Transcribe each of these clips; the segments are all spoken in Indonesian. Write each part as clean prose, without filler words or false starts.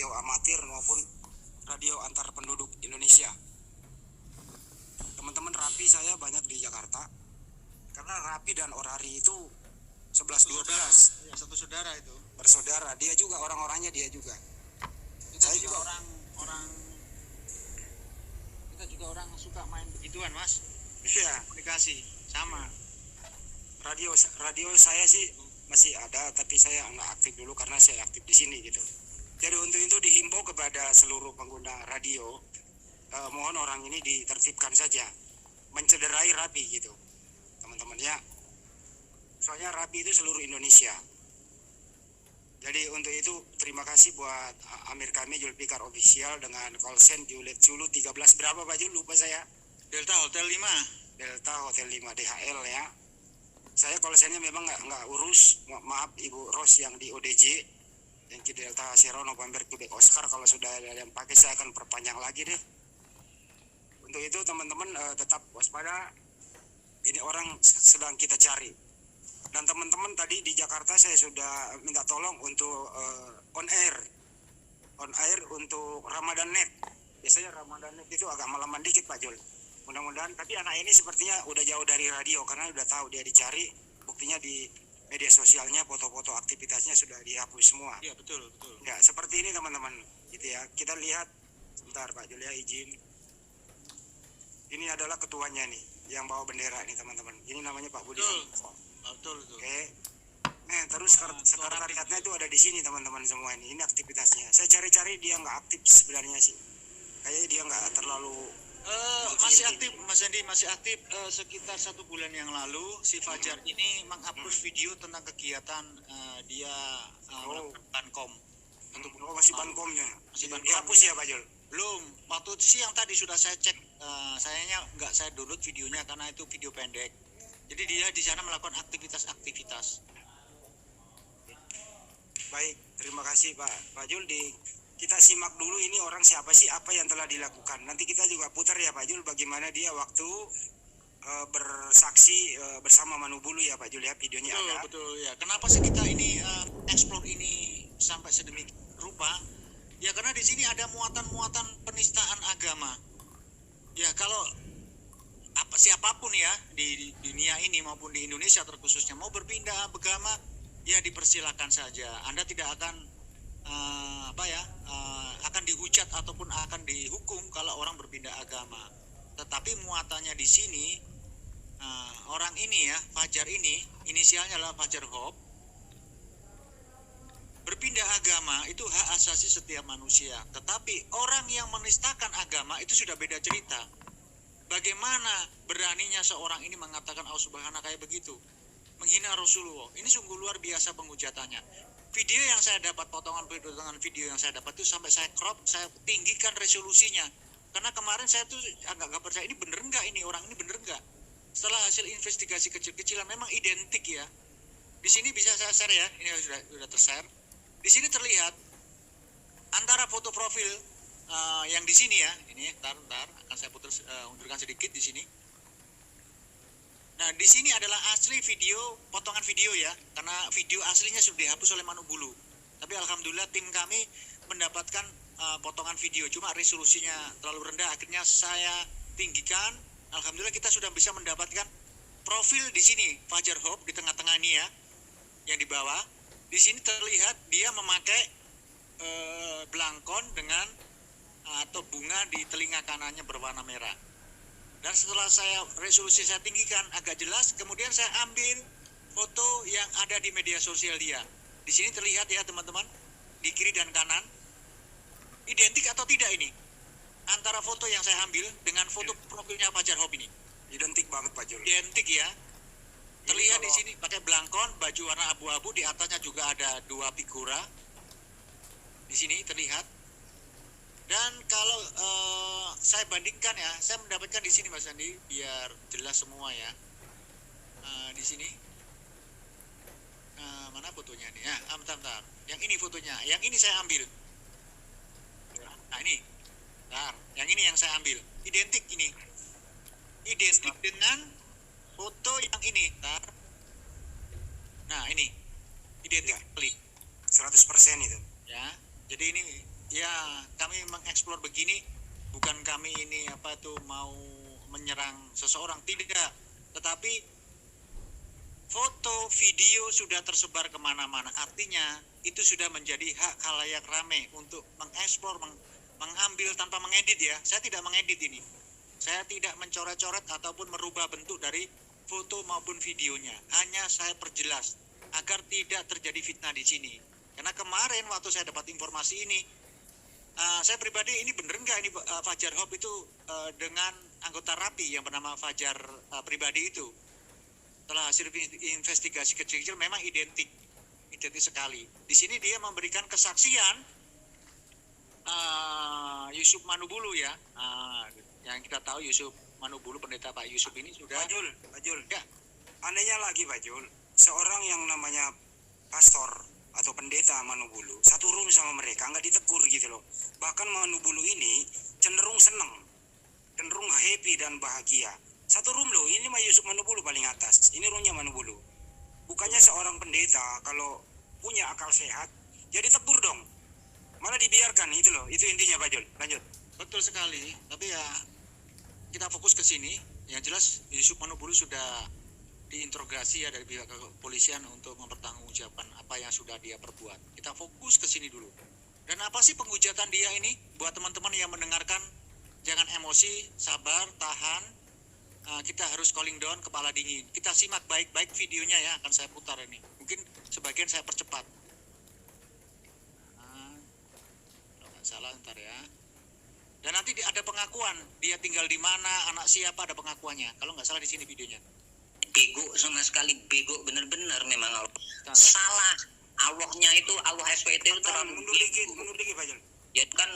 radio amatir maupun radio antar penduduk Indonesia. Teman-teman Rapi saya banyak di Jakarta, karena Rapi dan Orari itu 11-12. Ya, satu saudara itu. Bersaudara, dia juga orang-orangnya dia juga. Saya juga orang kita juga orang suka main begituan, Mas. Iya, Komunikasi sama. Radio saya sih masih ada, tapi saya nggak aktif dulu karena saya aktif di sini gitu. Jadi untuk itu dihimbau kepada seluruh pengguna radio, mohon orang ini ditertibkan saja, mencederai Rapi gitu, teman-teman ya. Soalnya Rapi itu seluruh Indonesia. Jadi untuk itu terima kasih buat Amir kami Julfikar Official dengan call sign Juliet Zulu 13 berapa Pak Jul, lupa saya. Delta Hotel 5. Delta Hotel 5 DHL ya. Saya call sign-nya memang nggak urus, maaf Ibu Ros yang di ODJ, yang di Delta Sierra November Quebec Oscar, kalau sudah ada yang pakai saya akan perpanjang lagi deh. Untuk itu teman-teman tetap waspada, ini orang sedang kita cari. Dan teman-teman tadi di Jakarta saya sudah minta tolong untuk on air untuk Ramadan Net. Biasanya Ramadan Net itu agak malaman dikit Pak Jul. Mudah-mudahan, tapi anak ini sepertinya udah jauh dari radio karena udah tahu dia dicari, buktinya di media sosialnya foto-foto aktivitasnya sudah dihapus semua. Iya, betul. Ya, seperti ini teman-teman gitu ya. Kita lihat sebentar Pak Jul ya, izin. Ini adalah ketuanya nih yang bawa bendera nih teman-teman. Ini namanya Pak Budi. Betul. Oke. Nah, terus sekretariatnya itu ada di sini teman-teman semua ini. Ini aktivitasnya. Saya cari-cari dia nggak aktif sebenarnya sih. Kayaknya dia nggak terlalu masih aktif, Mas Andi, masih aktif. Sekitar 1 bulan yang lalu si Fajar ini mengupload video tentang kegiatan dia melakukan Bankom. masih Bankomnya. Masih Bankom. Dihapus ya Pak Jul? Belum. Waktu siang tadi sudah saya cek, sayangnya nggak saya download videonya karena itu video pendek. Jadi dia di sana melakukan aktivitas. Baik, terima kasih Pak Jul. Kita simak dulu ini orang siapa sih, apa yang telah dilakukan. Nanti kita juga putar ya Pak Jul bagaimana dia waktu bersaksi bersama Manubulu ya Pak Jul ya, videonya ada. Betul ya. Kenapa sih kita ini explore ini sampai sedemikian rupa? Ya karena di sini ada muatan-muatan penistaan agama. Ya kalau siapapun ya di dunia ini maupun di Indonesia terkhususnya mau berpindah agama, ya dipersilakan saja. Anda tidak akan akan dihujat ataupun akan dihukum kalau orang berpindah agama. Tetapi muatannya di sini orang ini ya, Fajar ini, inisialnya adalah Fajar Hope. Berpindah agama itu hak asasi setiap manusia. Tetapi orang yang menistakan agama itu sudah beda cerita. Bagaimana beraninya seorang ini mengatakan Allah Subhanahu kayak begitu? Menghina Rasulullah. Ini sungguh luar biasa penghujatannya. Video yang saya dapat, potongan video yang saya dapat itu sampai saya crop, saya tinggikan resolusinya. Karena kemarin saya tuh agak gak percaya, ini bener nggak ini, orang ini bener nggak? Setelah hasil investigasi kecil-kecilan memang identik ya. Di sini bisa saya share ya, ini sudah tershare. Di sini terlihat antara foto profil yang di sini ya, ini ntar akan saya putar undurkan sedikit di sini. Nah, di sini adalah asli video, potongan video ya, karena video aslinya sudah dihapus oleh Manubulu. Tapi alhamdulillah tim kami mendapatkan potongan video, cuma resolusinya terlalu rendah. Akhirnya saya tinggikan. Alhamdulillah kita sudah bisa mendapatkan profil di sini Fajar Hope di tengah-tengah ini ya, yang di bawah. Di sini terlihat dia memakai belangkon dengan atau bunga di telinga kanannya berwarna merah. Dan setelah resolusi saya tinggikan agak jelas, kemudian saya ambil foto yang ada di media sosial dia. Di sini terlihat ya teman-teman, di kiri dan kanan. Identik atau tidak ini? Antara foto yang saya ambil dengan foto profilnya Fajar Hope ini. Identik banget Pak Jul. Identik ya. Terlihat di sini pakai belangkon, baju warna abu-abu, di atasnya juga ada 2 figura. Di sini terlihat. Dan kalau saya bandingkan ya, saya mendapatkan di sini Mas Andi biar jelas semua ya. Di sini mana fotonya nih? Ya, bentar. Yang ini fotonya, yang ini saya ambil. Nah ini, yang ini yang saya ambil. Identik ini, identik dengan foto yang ini. Nah ini, identik kali. 100% itu. Ya, jadi ini ya kami mengeksplor begini, bukan kami ini apa tuh mau menyerang seseorang, tidak, tetapi foto video sudah tersebar kemana-mana, artinya itu sudah menjadi hak khalayak rame untuk mengeksplor, mengambil tanpa mengedit ya. Saya tidak mengedit ini, saya tidak mencoret-coret ataupun merubah bentuk dari foto maupun videonya, hanya saya perjelas agar tidak terjadi fitnah di sini. Karena kemarin waktu saya dapat informasi ini, saya pribadi ini bener nggak ini Fajar Hob itu dengan anggota Rapi yang bernama Fajar pribadi itu. Setelah hasil investigasi kecil-kecil memang identik sekali. Di sini dia memberikan kesaksian Yusuf Manubulu ya, yang kita tahu Yusuf Manubulu, pendeta Pak Yusuf ini sudah. Pak Jul, Ya. Anehnya lagi Pak Jul, seorang yang namanya pastor atau pendeta Manubulu satu room sama mereka, nggak ditegur gitu loh. Bahkan Manubulu ini cenderung senang, cenderung happy dan bahagia. Satu room loh, ini mah Yusuf Manubulu paling atas, ini roomnya Manubulu. Bukannya seorang pendeta kalau punya akal sehat, jadi tegur dong, malah dibiarkan itu loh. Itu intinya Pak Jul. Lanjut. Betul sekali, tapi ya kita fokus ke sini. Yang jelas Yusuf Manubulu sudah diinterogasi ya dari pihak kepolisian untuk mempertanggungjawabkan apa yang sudah dia perbuat. Kita fokus ke sini dulu. Dan apa sih penghujatan dia ini? Buat teman-teman yang mendengarkan, jangan emosi, sabar, tahan. Kita harus calling down, kepala dingin. Kita simak baik-baik videonya ya, akan saya putar ini. Mungkin sebagian saya percepat. Kalau nggak salah ntar ya. Dan nanti ada pengakuan, dia tinggal di mana, anak siapa, ada pengakuannya. Kalau nggak salah di sini videonya. Bego sama sekali, bego bener-bener memang salah. Allahnya itu, Allah SWT itu terlalu mundur dikit Pak Jul. Ya kan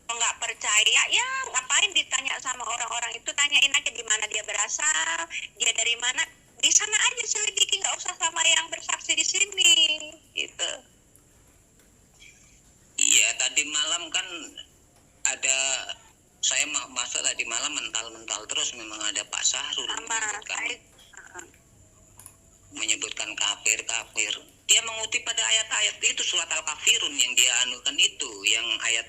nggak percaya ya ngapain ditanya sama orang-orang itu, tanyain aja di mana dia berasal, dia dari mana, di sana aja selidiki, nggak usah sama yang bersaksi di sini gitu. iya, tadi malam kan ada, saya masuk tadi malam mental terus, memang ada Pak Sahrul Sama menyebutkan kafir. Dia mengutip pada ayat-ayat itu, surat Al-Kafirun yang dia anukan itu, yang ayat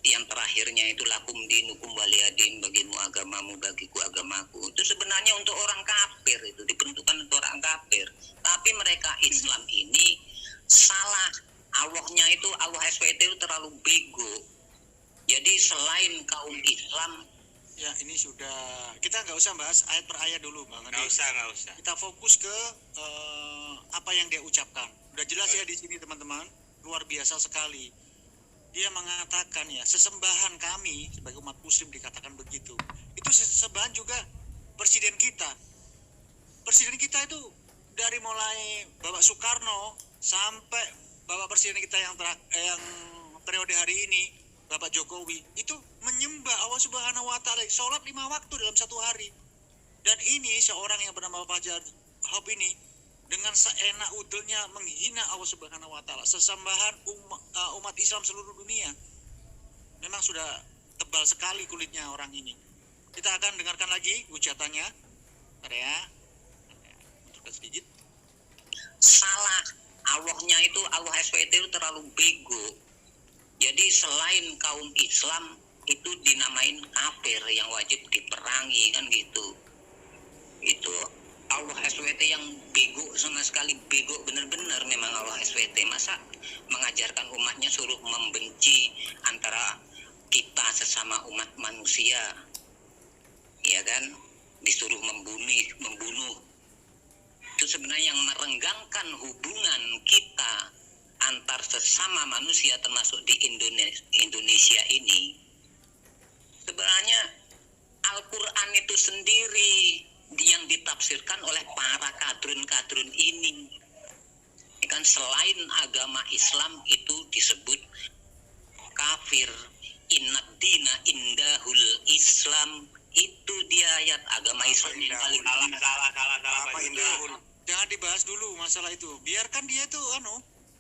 yang terakhirnya itu lakum dinukum waliyadin, bagimu agamamu bagiku agamaku. Itu sebenarnya untuk orang kafir, itu diperuntukkan untuk orang kafir. Tapi mereka Islam ini salah. Allahnya itu, Allah SWT itu terlalu bego. Jadi selain kaum Islam, Ya ini sudah, kita nggak usah bahas ayat per ayat dulu Bang. Nggak usah. Kita fokus ke apa yang dia ucapkan. Udah jelas ya di sini teman-teman, luar biasa sekali. Dia mengatakan ya, sesembahan kami sebagai umat muslim dikatakan begitu. Itu sesembahan juga presiden kita. Presiden kita itu dari mulai Bapak Soekarno sampai Bapak Presiden kita yang periode hari ini, Bapak Jokowi, itu menyembah Allah Subhanahu wa Ta'ala, sholat 5 waktu dalam satu hari. Dan ini seorang yang bernama Fajar Hob ini dengan seenak udilnya menghina Allah Subhanahu wa Ta'ala, sesembahan umat Islam seluruh dunia. Memang sudah tebal sekali kulitnya orang ini. Kita akan dengarkan lagi ucapannya. Bentar ya. Munturkan sedikit. salah. Allahnya itu, Allah SWT itu terlalu bego. Jadi selain kaum Islam itu dinamain kafir yang wajib diperangi kan gitu. Itu Allah SWT yang bego sama sekali, bego bener-bener memang Allah SWT. Masa mengajarkan umatnya suruh membenci antara kita sesama umat manusia, ya kan? Disuruh membunuh. Itu sebenarnya yang merenggangkan hubungan kita antar sesama manusia, termasuk di Indonesia ini. Sebenarnya Al-Quran itu sendiri yang ditafsirkan oleh para kadrun ini. Kan selain agama Islam itu disebut kafir. Innad dina indahul Islam, itu dia ayat agama Islam yang paling Apa indahul? Jangan dibahas dulu masalah itu. Biarkan dia itu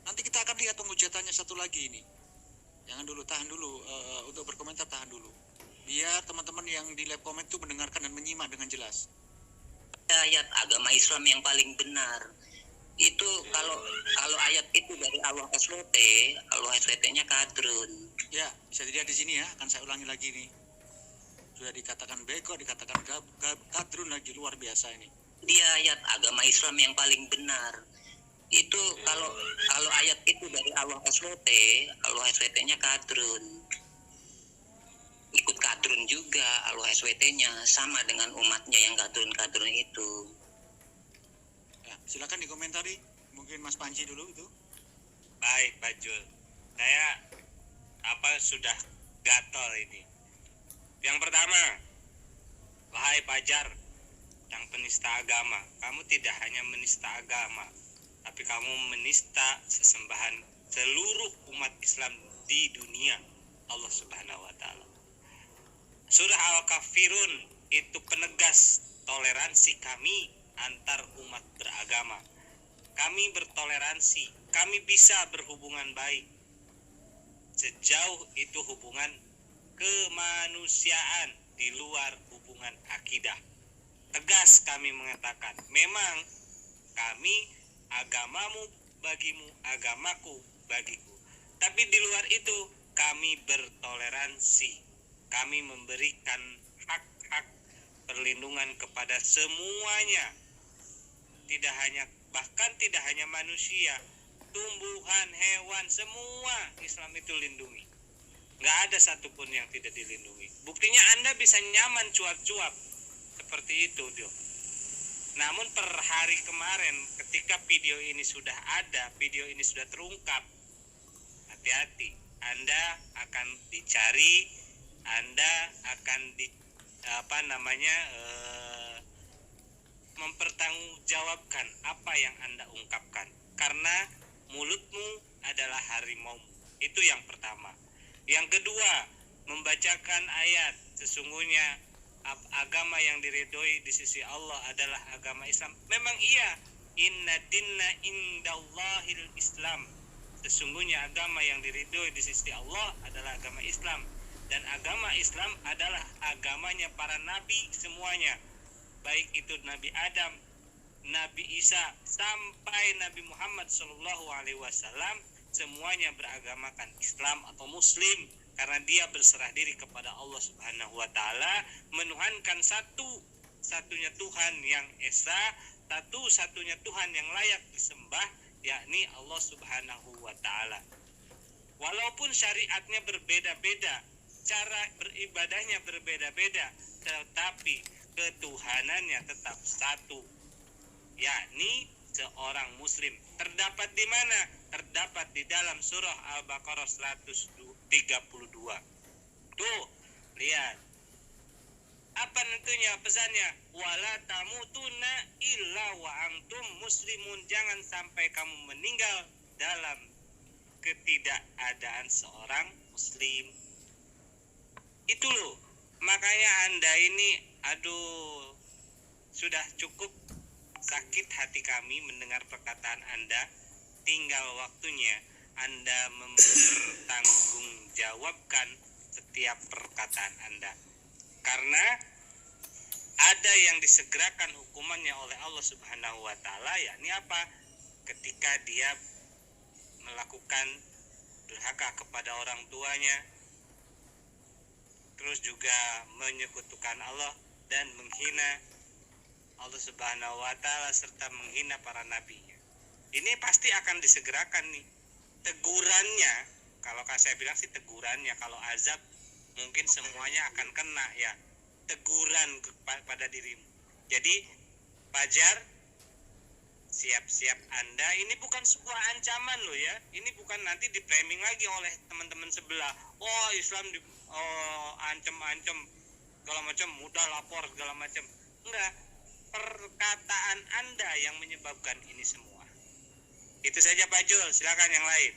nanti kita akan lihat pengujatannya satu lagi ini. Jangan dulu, tahan dulu untuk berkomentar, tahan dulu. Biar teman-teman yang di live comment itu mendengarkan dan menyimak dengan jelas. ayat agama Islam yang paling benar. Itu kalau kalau ayat itu dari Allah SWT-nya kadrun. Ya, bisa dilihat di sini ya, akan saya ulangi lagi nih. Sudah dikatakan beko, dikatakan kadrun lagi, luar biasa ini. Dia ayat agama Islam yang paling benar. Itu kalau ayat itu dari Allah SWT-nya kadrun. Ikut kadrun juga Allah SWT-nya, sama dengan umatnya yang kadrun itu. Ya, silakan dikomentari. Mungkin Mas Panji dulu itu. Baik, Pak Jul. Saya sudah gatal ini. Yang pertama, wahai Pajar yang penista agama, kamu tidak hanya menista agama, tapi kamu menista sesembahan seluruh umat Islam di dunia Allah Subhanahu wa taala. Surah Al-Kafirun itu penegas toleransi kami antar umat beragama. Kami bertoleransi, kami bisa berhubungan baik sejauh itu hubungan kemanusiaan di luar hubungan akidah. Tegas kami mengatakan, memang kami agamamu bagimu, agamaku bagiku. Tapi di luar itu kami bertoleransi. Kami memberikan hak-hak perlindungan kepada semuanya. Bahkan tidak hanya manusia, tumbuhan, hewan, semua Islam itu lindungi. Nggak ada satupun yang tidak dilindungi. Buktinya Anda bisa nyaman cuap-cuap seperti itu, Dio. Namun per hari kemarin ketika video ini sudah ada, video ini sudah terungkap, hati-hati. Anda akan dicari, Anda akan mempertanggungjawabkan apa yang Anda ungkapkan. Karena mulutmu adalah harimaumu. Itu yang pertama. Yang kedua, membacakan ayat. Sesungguhnya agama yang diridhoi di sisi Allah adalah agama Islam. Memang iya, inna dinna indallahil Islam. Sesungguhnya agama yang diridhoi di sisi Allah adalah agama Islam. Dan agama Islam adalah agamanya para nabi semuanya. Baik itu Nabi Adam, Nabi Isa, sampai Nabi Muhammad SAW, semuanya beragamakan Islam atau Muslim. Karena dia berserah diri kepada Allah Subhanahu wa taala, menuhankan satu-satunya Tuhan yang esa, satu-satunya Tuhan yang layak disembah, yakni Allah Subhanahu wa taala. Walaupun syariatnya berbeda-beda, cara beribadahnya berbeda-beda, tetapi ketuhanannya tetap satu, yakni seorang muslim. Terdapat di mana? Terdapat di dalam surah Al-Baqarah 132. Tuh, lihat. Apa tentunya pesannya? Wala tamutunna illa wa antum muslimun. Jangan sampai kamu meninggal dalam ketidakadaan seorang muslim. Itu loh. Makanya Anda ini, sudah cukup sakit hati kami mendengar perkataan Anda. Tinggal waktunya Anda mempertanggungjawabkan setiap perkataan Anda. Karena ada yang disegerakan hukumannya oleh Allah Subhanahu wa taala, yakni apa? Ketika dia melakukan durhaka kepada orang tuanya, terus juga menyekutukan Allah dan menghina Allah Subhanahu wa taala serta menghina para nabinya. Ini pasti akan disegerakan nih. Tegurannya, kalau saya bilang sih tegurannya, kalau azab mungkin semuanya akan kena ya. Teguran pada dirimu. Jadi Pajar, siap-siap Anda, ini bukan sebuah ancaman loh ya. Ini bukan nanti di-framing lagi oleh teman-teman sebelah. Oh, Islam ancam-ancam segala macam, mudah lapor segala macam. Enggak. Perkataan Anda yang menyebabkan ini semua. Itu saja Pak Jul, silakan yang lain.